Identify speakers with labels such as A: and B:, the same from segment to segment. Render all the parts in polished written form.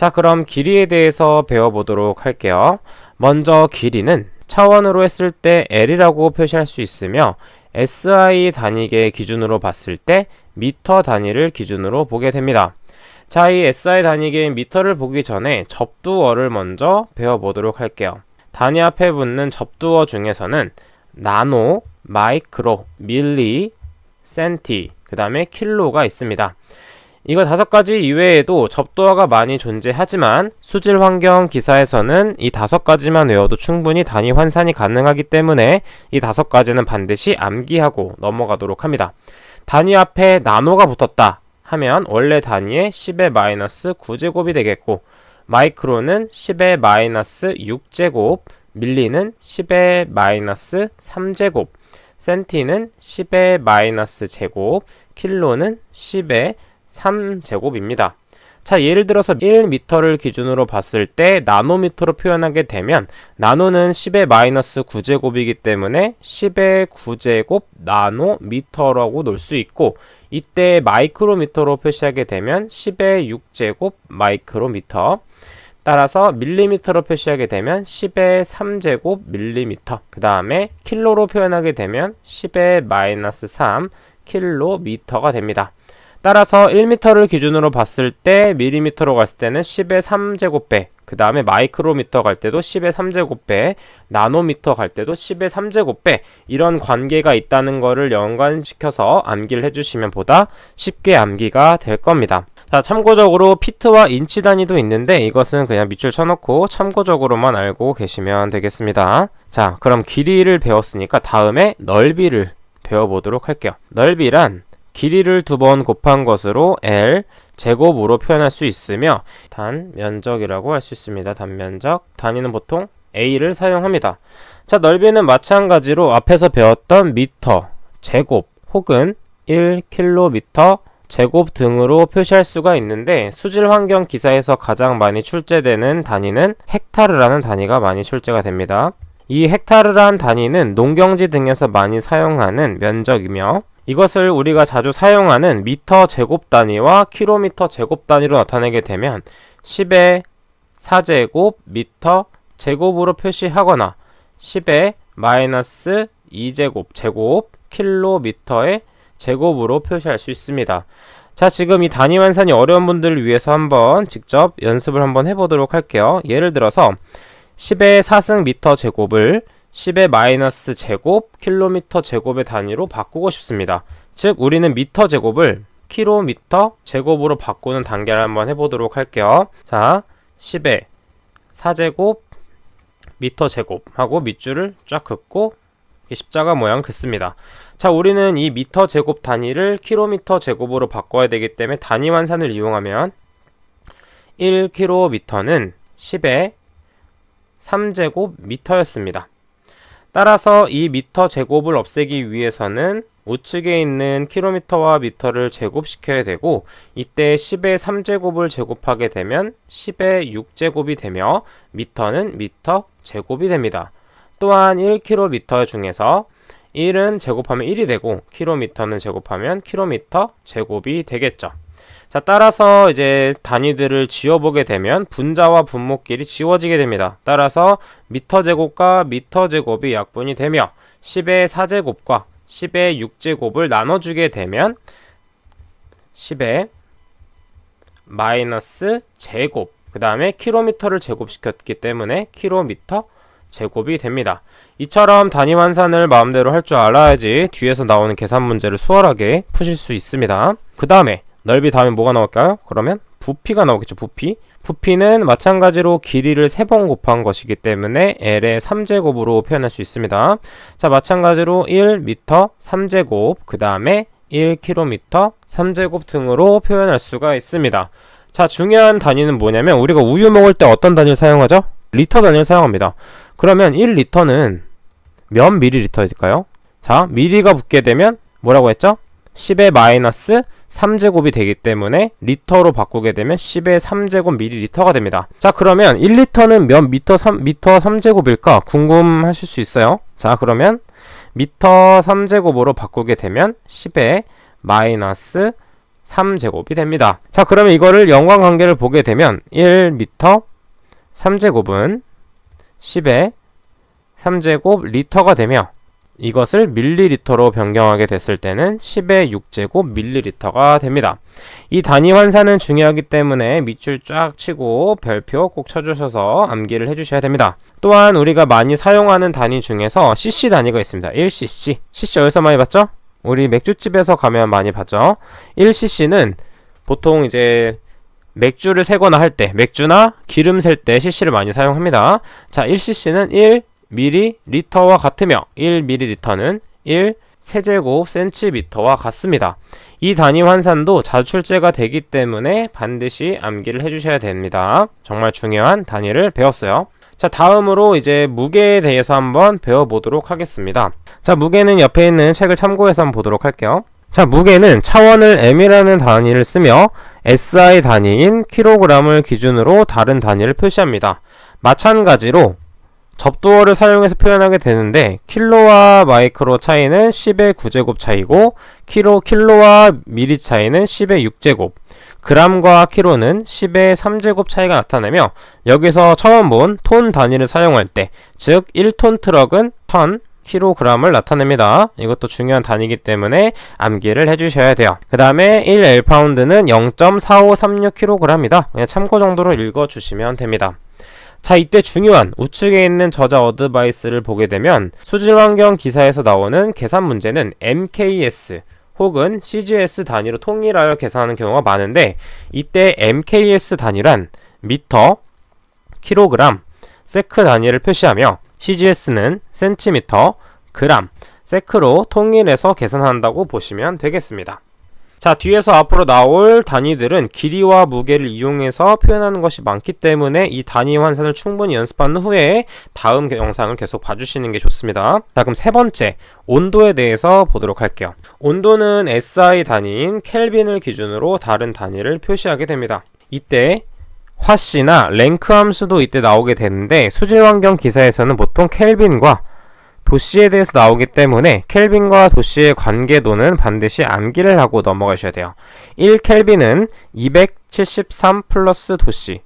A: 자, 그럼 길이에 대해서 배워보도록 할게요. 먼저 길이는 차원으로 했을 때 L이라고 표시할 수 있으며 SI 단위계 기준으로 봤을 때 미터 단위를 기준으로 보게 됩니다. 자, 이 SI 단위계인 미터를 보기 전에 접두어를 먼저 배워보도록 할게요. 단위 앞에 붙는 접두어 중에서는 나노, 마이크로, 밀리, 센티, 그 다음에 킬로가 있습니다. 이거 5가지 이외에도 접두어가 많이 존재하지만 수질 환경 기사에서는 이 5가지만 외워도 충분히 단위 환산이 가능하기 때문에 이 5가지는 반드시 암기하고 넘어가도록 합니다. 단위 앞에 나노가 붙었다 하면 원래 단위의 10의 마이너스 9제곱이 되겠고, 마이크로는 10의 마이너스 6제곱, 밀리는 10의 마이너스 3제곱, 센티는 10의 마이너스 제곱, 킬로는 10의 3제곱입니다. 자, 예를 들어서 1m를 기준으로 봤을 때 나노미터로 표현하게 되면 나노는 10의 마이너스 9제곱이기 때문에 10의 9제곱 나노미터라고 놓을 수 있고, 이때 마이크로미터로 표시하게 되면 10의 6제곱 마이크로미터, 따라서 밀리미터로 표시하게 되면 10의 3제곱 밀리미터, 그 다음에 킬로로 표현하게 되면 10의 마이너스 3 킬로미터가 됩니다. 따라서 1m를 기준으로 봤을 때 밀리미터로 갔을 때는 10의 3제곱배, 그 다음에 마이크로미터 갈 때도 10의 3제곱배, 나노미터 갈 때도 10의 3제곱배, 이런 관계가 있다는 거를 연관시켜서 암기를 해주시면 보다 쉽게 암기가 될 겁니다. 자, 참고적으로 피트와 인치 단위도 있는데 이것은 그냥 밑줄 쳐놓고 참고적으로만 알고 계시면 되겠습니다. 자, 그럼 길이를 배웠으니까 다음에 넓이를 배워보도록 할게요. 넓이란 길이를 2번 곱한 것으로 L 제곱으로 표현할 수 있으며 단면적이라고 할 수 있습니다. 단면적. 단위는 보통 A를 사용합니다. 자, 넓이는 마찬가지로 앞에서 배웠던 미터, 제곱 혹은 1km 제곱 등으로 표시할 수가 있는데, 수질 환경 기사에서 가장 많이 출제되는 단위는 헥타르라는 단위가 많이 출제가 됩니다. 이 헥타르라는 단위는 농경지 등에서 많이 사용하는 면적이며, 이것을 우리가 자주 사용하는 미터 제곱 단위와 킬로미터 제곱 단위로 나타내게 되면 10의 4제곱 미터 제곱으로 표시하거나 10의 마이너스 2제곱 제곱 킬로미터의 제곱으로 표시할 수 있습니다. 자, 지금 이 단위 환산이 어려운 분들을 위해서 한번 직접 연습을 한번 해보도록 할게요. 예를 들어서 10의 4승 미터 제곱을 10의 마이너스 제곱 킬로미터 제곱의 단위로 바꾸고 싶습니다. 즉 우리는 미터 제곱을 킬로미터 제곱으로 바꾸는 단계를 한번 해보도록 할게요. 자, 10의 4제곱 미터 제곱 하고 밑줄을 쫙 긋고 십자가 모양 긋습니다. 자, 우리는 이 미터 제곱 단위를 킬로미터 제곱으로 바꿔야 되기 때문에 단위 환산을 이용하면 1km는 10의 3제곱 미터였습니다. 따라서 이 미터 제곱을 없애기 위해서는 우측에 있는 킬로미터와 미터를 제곱시켜야 되고, 이때 10의 3제곱을 제곱하게 되면 10의 6제곱이 되며 미터는 미터 제곱이 됩니다. 또한 1km 중에서 1은 제곱하면 1이 되고 킬로미터는 제곱하면 킬로미터 제곱이 되겠죠. 자, 따라서 이제 단위들을 지워보게 되면 분자와 분모끼리 지워지게 됩니다. 따라서 미터 제곱과 미터 제곱이 약분이 되며 10의 4제곱과 10의 6제곱을 나눠주게 되면 10의 마이너스 제곱, 그 다음에 킬로미터를 제곱시켰기 때문에 킬로미터 제곱이 됩니다. 이처럼 단위 환산을 마음대로 할 줄 알아야지 뒤에서 나오는 계산 문제를 수월하게 푸실 수 있습니다. 그 다음에 넓이 다음에 뭐가 나올까요? 그러면 부피가 나오겠죠. 부피는 마찬가지로 길이를 3번 곱한 것이기 때문에 L의 3제곱으로 표현할 수 있습니다. 자, 마찬가지로 1m 3제곱, 그 다음에 1km 3제곱 등으로 표현할 수가 있습니다. 자, 중요한 단위는 뭐냐면 우리가 우유 먹을 때 어떤 단위를 사용하죠? 리터 단위를 사용합니다. 그러면 1리터는 몇 밀리리터일까요? 자, 미리가 붙게 되면 뭐라고 했죠? 10의 마이너스 3제곱이 되기 때문에 리터로 바꾸게 되면 10의 3제곱 밀리리터가 됩니다. 자, 그러면 1리터는 몇 미터 3제곱일까 궁금하실 수 있어요. 자, 그러면 미터 3제곱으로 바꾸게 되면 10의 마이너스 3제곱이 됩니다. 자, 그러면 이거를 연관관계를 보게 되면 1m 3제곱은 10의 3제곱 리터가 되며 이것을 밀리리터로 변경하게 됐을 때는 10의 6제곱 밀리리터가 됩니다. 이 단위 환산은 중요하기 때문에 밑줄 쫙 치고 별표 꼭 쳐주셔서 암기를 해주셔야 됩니다. 또한 우리가 많이 사용하는 단위 중에서 cc 단위가 있습니다. 1cc. cc 어디서 많이 봤죠? 우리 맥주집에서 가면 많이 봤죠? 1cc는 보통 이제 맥주를 세거나 할 때, 맥주나 기름 셀 때 cc를 많이 사용합니다. 자, 1cc는 1ml와 같으며 1ml는 1세제곱 센티미터와 같습니다. 이 단위 환산도 자주 출제가 되기 때문에 반드시 암기를 해주셔야 됩니다. 정말 중요한 단위를 배웠어요. 자, 다음으로 이제 무게에 대해서 한번 배워보도록 하겠습니다. 자, 무게는 옆에 있는 책을 참고해서 한번 보도록 할게요. 자, 무게는 차원을 m이라는 단위를 쓰며 SI 단위인 킬로그램을 기준으로 다른 단위를 표시합니다. 마찬가지로 접두어를 사용해서 표현하게 되는데 킬로와 마이크로 차이는 10의 9제곱 차이고 킬로와 미리 차이는 10의 6제곱, 그람과 킬로는 10의 3제곱 차이가 나타나며 여기서 처음 본 톤 단위를 사용할 때, 즉 1톤 트럭은 1000 킬로그램을 나타냅니다. 이것도 중요한 단위이기 때문에 암기를 해주셔야 돼요. 그 다음에 1L파운드는 0.4536kg입니다. 그냥 참고 정도로 읽어주시면 됩니다. 자, 이때 중요한 우측에 있는 저자 어드바이스를 보게 되면 수질환경 기사에서 나오는 계산 문제는 MKS 혹은 CGS 단위로 통일하여 계산하는 경우가 많은데, 이때 MKS 단위란 미터, 킬로그램, 세크 단위를 표시하며 CGS는 센티미터, 그람, 세크로 통일해서 계산한다고 보시면 되겠습니다. 자, 뒤에서 앞으로 나올 단위들은 길이와 무게를 이용해서 표현하는 것이 많기 때문에 이 단위 환산을 충분히 연습한 후에 다음 영상을 계속 봐주시는 게 좋습니다. 자, 그럼 세 번째, 온도에 대해서 보도록 할게요. 온도는 SI 단위인 켈빈을 기준으로 다른 단위를 표시하게 됩니다. 이때 화씨나 랭크 함수도 이때 나오게 되는데 수질환경 기사에서는 보통 켈빈과 도씨에 대해서 나오기 때문에 켈빈과 도씨의 관계도는 반드시 암기를 하고 넘어가셔야 돼요. 1켈빈은 273 플러스 도씨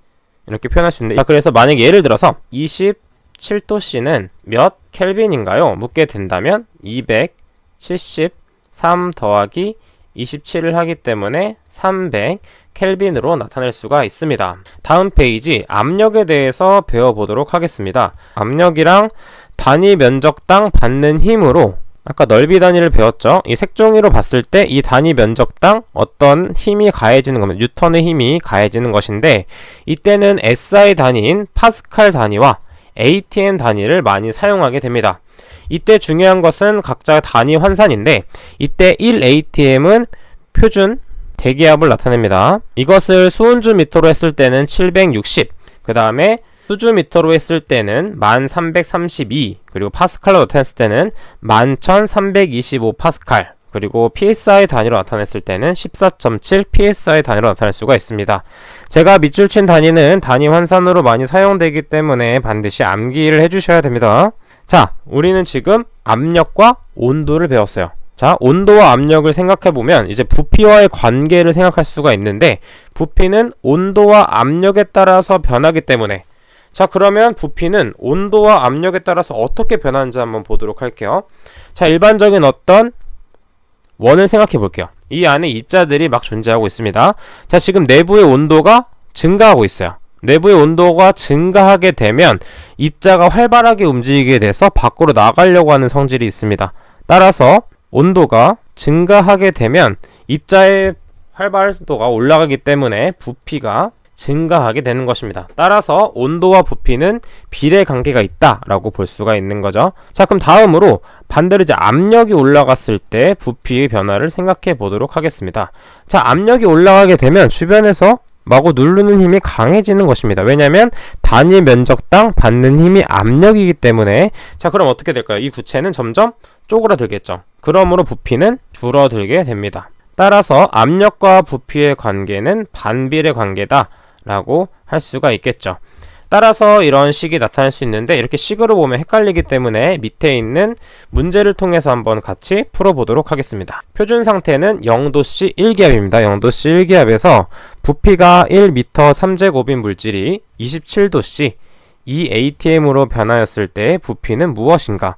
A: 이렇게 표현할 수 있는데, 그래서 만약에 예를 들어서 27도씨는 몇 켈빈인가요? 묻게 된다면 273 더하기 27을 하기 때문에 300 켈빈으로 나타낼 수가 있습니다. 다음 페이지 압력에 대해서 배워보도록 하겠습니다. 압력이랑 단위 면적당 받는 힘으로 아까 넓이 단위를 배웠죠. 이 색종이로 봤을 때 이 단위 면적당 어떤 힘이 가해지는 겁니다. 뉴턴의 힘이 가해지는 것인데, 이때는 SI 단위인 파스칼 단위와 ATM 단위를 많이 사용하게 됩니다. 이때 중요한 것은 각자 단위 환산인데, 이때 1ATM은 표준 대기압을 나타냅니다. 이것을 수온주 미터로 했을 때는 760, 그 다음에 수주 미터로 했을 때는 1332, 그리고 파스칼로 나타냈을 때는 11325 파스칼, 그리고 PSI 단위로 나타냈을 때는 14.7 PSI 단위로 나타낼 수가 있습니다. 제가 밑줄 친 단위는 단위 환산으로 많이 사용되기 때문에 반드시 암기를 해주셔야 됩니다. 자, 우리는 지금 압력과 온도를 배웠어요. 자, 온도와 압력을 생각해보면 이제 부피와의 관계를 생각할 수가 있는데, 부피는 온도와 압력에 따라서 변하기 때문에, 자, 그러면 부피는 온도와 압력에 따라서 어떻게 변하는지 한번 보도록 할게요. 자, 일반적인 어떤 원을 생각해 볼게요. 이 안에 입자들이 막 존재하고 있습니다. 자, 지금 내부의 온도가 증가하고 있어요. 내부의 온도가 증가하게 되면 입자가 활발하게 움직이게 돼서 밖으로 나가려고 하는 성질이 있습니다. 따라서 온도가 증가하게 되면 입자의 활발도가 올라가기 때문에 부피가 증가하게 되는 것입니다. 따라서 온도와 부피는 비례 관계가 있다라고 볼 수가 있는 거죠. 자, 그럼 다음으로 반대로 이제 압력이 올라갔을 때 부피의 변화를 생각해 보도록 하겠습니다. 자, 압력이 올라가게 되면 주변에서 마구 누르는 힘이 강해지는 것입니다. 왜냐하면 단위 면적당 받는 힘이 압력이기 때문에. 자, 그럼 어떻게 될까요? 이 구체는 점점 쪼그라들겠죠. 그러므로 부피는 줄어들게 됩니다. 따라서 압력과 부피의 관계는 반비례 관계다 라고 할 수가 있겠죠. 따라서 이런 식이 나타날 수 있는데 이렇게 식으로 보면 헷갈리기 때문에 밑에 있는 문제를 통해서 한번 같이 풀어보도록 하겠습니다. 표준 상태는 0도씨 1기압입니다. 0도씨 1기압에서 부피가 1m 3제곱인 물질이 27도씨 2atm으로 변하였을 때 부피는 무엇인가?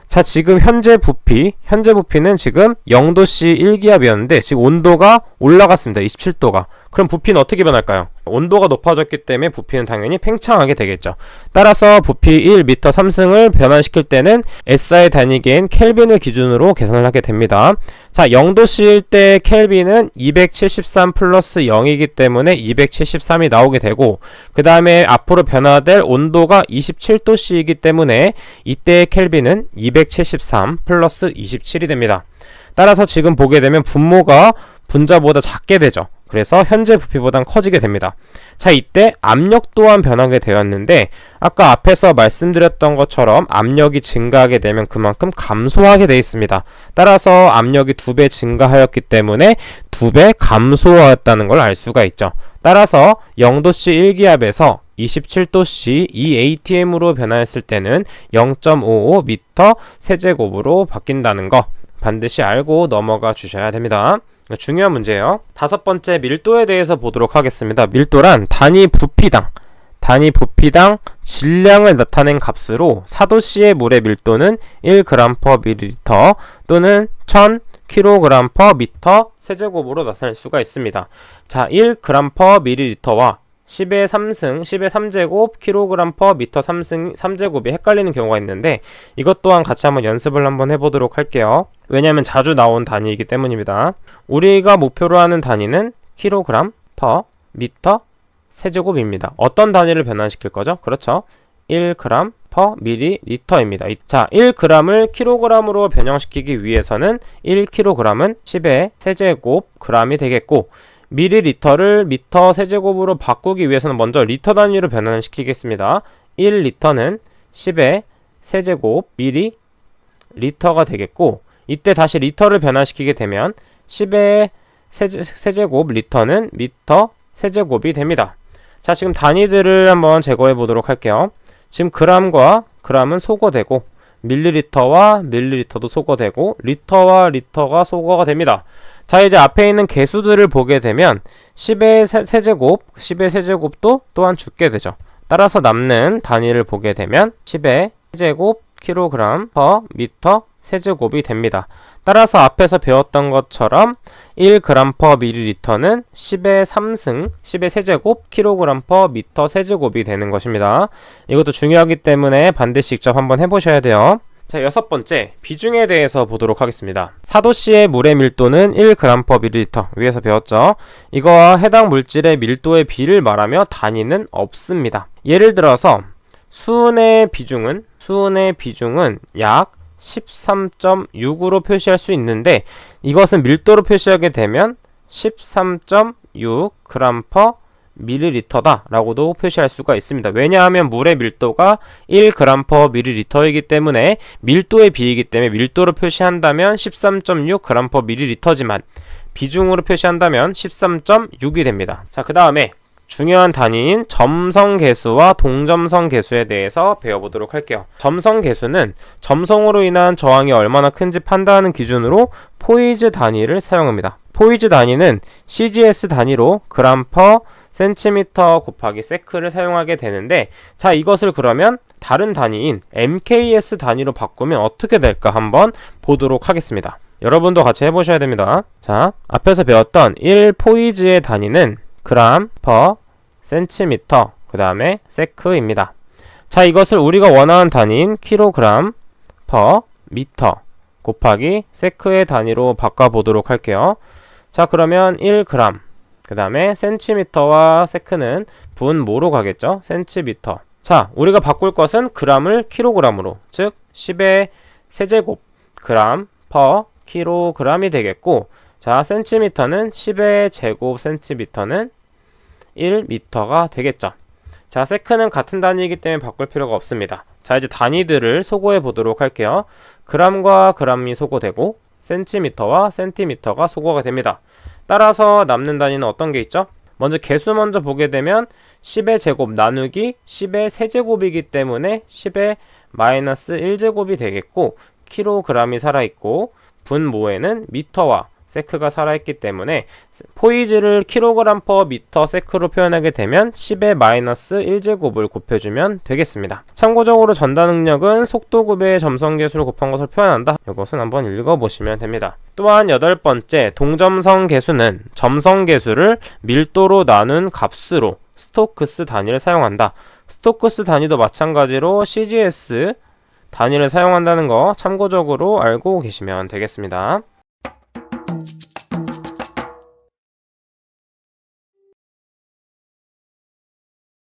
A: 자, 지금 현재 부피는 지금 0도씨 1기압이었는데 지금 온도가 올라갔습니다. 27도가. 그럼 부피는 어떻게 변할까요? 온도가 높아졌기 때문에 부피는 당연히 팽창하게 되겠죠. 따라서 부피 1m 3승을 변환시킬 때는 SI 단위계인 켈빈을 기준으로 계산을 하게 됩니다. 자, 0도씨일 때 켈빈은 273 플러스 0이기 때문에 273이 나오게 되고, 그 다음에 앞으로 변화될 온도가 27도씨이기 때문에 이때의 켈빈은 273 플러스 27이 됩니다. 따라서 지금 보게 되면 분모가 분자보다 작게 되죠. 그래서 현재 부피보단 커지게 됩니다. 자, 이때 압력 또한 변하게 되었는데 아까 앞에서 말씀드렸던 것처럼 압력이 증가하게 되면 그만큼 감소하게 되어 있습니다. 따라서 압력이 2배 증가하였기 때문에 2배 감소하였다는 걸 알 수가 있죠. 따라서 0도씨 1기압에서 27도씨 2atm으로 변화했을 때는 0.55m 세제곱으로 바뀐다는 거 반드시 알고 넘어가 주셔야 됩니다. 중요한 문제예요. 다섯 번째, 밀도에 대해서 보도록 하겠습니다. 밀도란 단위 부피당 질량을 나타낸 값으로 4도씨의 물의 밀도는 1g/ml 또는 1000kg/m 세제곱으로 나타낼 수가 있습니다. 자, 1g/ml와 10의 3승, 10의 3제곱, kg/m 3제곱이 헷갈리는 경우가 있는데 이것 또한 같이 한번 연습을 한번 해보도록 할게요. 왜냐하면 자주 나온 단위이기 때문입니다. 우리가 목표로 하는 단위는 kg/m 세제곱입니다. 어떤 단위를 변환시킬 거죠? 그렇죠. 1g/ml입니다. 자, 1g을 kg으로 변형시키기 위해서는 1kg은 10의 세제곱 g이 되겠고 밀리리터를 미터 세제곱으로 바꾸기 위해서는 먼저 리터 단위로 변환을 시키겠습니다. 1리터는 10의 세제곱 밀리 리터가 되겠고 이때 다시 리터를 변환시키게 되면 10의 세제곱 리터는 미터 세제곱이 됩니다. 자, 지금 단위들을 한번 제거해 보도록 할게요. 지금 g과 g은 소거되고 밀리리터와 밀리리터도 소거되고 리터와 리터가 소거가 됩니다. 자, 이제 앞에 있는 개수들을 보게 되면 10의 세제곱, 10의 세제곱도 또한 죽게 되죠. 따라서 남는 단위를 보게 되면 10의 세제곱 kg/m 세제곱이 됩니다. 따라서 앞에서 배웠던 것처럼 1g/ml는 10의 3승, 10의 세제곱 kg/m 세제곱이 되는 것입니다. 이것도 중요하기 때문에 반드시 직접 한번 해보셔야 돼요. 자, 여섯 번째, 비중에 대해서 보도록 하겠습니다. 4도씨의 물의 밀도는 1g/ml 위에서 배웠죠. 이거와 해당 물질의 밀도의 비를 말하며 단위는 없습니다. 예를 들어서 수은의 비중은 약 13.6으로 표시할 수 있는데 이것은 밀도로 표시하게 되면 13.6g/ml다 라고도 표시할 수가 있습니다. 왜냐하면 물의 밀도가 1g/ml이기 때문에 밀도의 비이기 때문에 밀도로 표시한다면 13.6g/ml지만 비중으로 표시한다면 13.6이 됩니다. 자, 그 다음에 중요한 단위인 점성계수와 동점성계수에 대해서 배워보도록 할게요. 점성계수는 점성으로 인한 저항이 얼마나 큰지 판단하는 기준으로 포이즈 단위를 사용합니다. 포이즈 단위는 CGS 단위로 g/cm 곱하기 세크를 사용하게 되는데 자, 이것을 그러면 다른 단위인 MKS 단위로 바꾸면 어떻게 될까 한번 보도록 하겠습니다. 여러분도 같이 해보셔야 됩니다. 자, 앞에서 배웠던 1포이즈의 단위는 g/cm 그 다음에 세크입니다. 자, 이것을 우리가 원하는 단위인 kg/m 곱하기 세크의 단위로 바꿔보도록 할게요. 자, 그러면 1g 그 다음에 cm와 세크는 분모로 가겠죠. cm. 자, 우리가 바꿀 것은 g을 kg으로, 즉 10의 세제곱 g/kg이 되겠고, 자, cm는 10의 제곱 cm는 1m가 되겠죠. 자, 세크는 같은 단위이기 때문에 바꿀 필요가 없습니다. 자, 이제 단위들을 소거해 보도록 할게요. g과 g이 소거되고 cm와 cm가 소거가 됩니다. 따라서 남는 단위는 어떤 게 있죠? 먼저 개수 먼저 보게 되면 10의 제곱 나누기 10의 세제곱이기 때문에 10의 마이너스 1제곱이 되겠고, 킬로그램이 살아있고 분모에는 미터와 세크가 살아있기 때문에 포이즈를 킬로그램 퍼 미터 세크로 표현하게 되면 10의 마이너스 1제곱을 곱해주면 되겠습니다. 참고적으로 전다 능력은 속도급의 점성계수를 곱한 것을 표현한다. 이것은 한번 읽어보시면 됩니다. 또한 8번째, 동점성 계수는 점성계수를 밀도로 나눈 값으로 스토크스 단위를 사용한다. 스토크스 단위도 마찬가지로 CGS 단위를 사용한다는 거 참고적으로 알고 계시면 되겠습니다.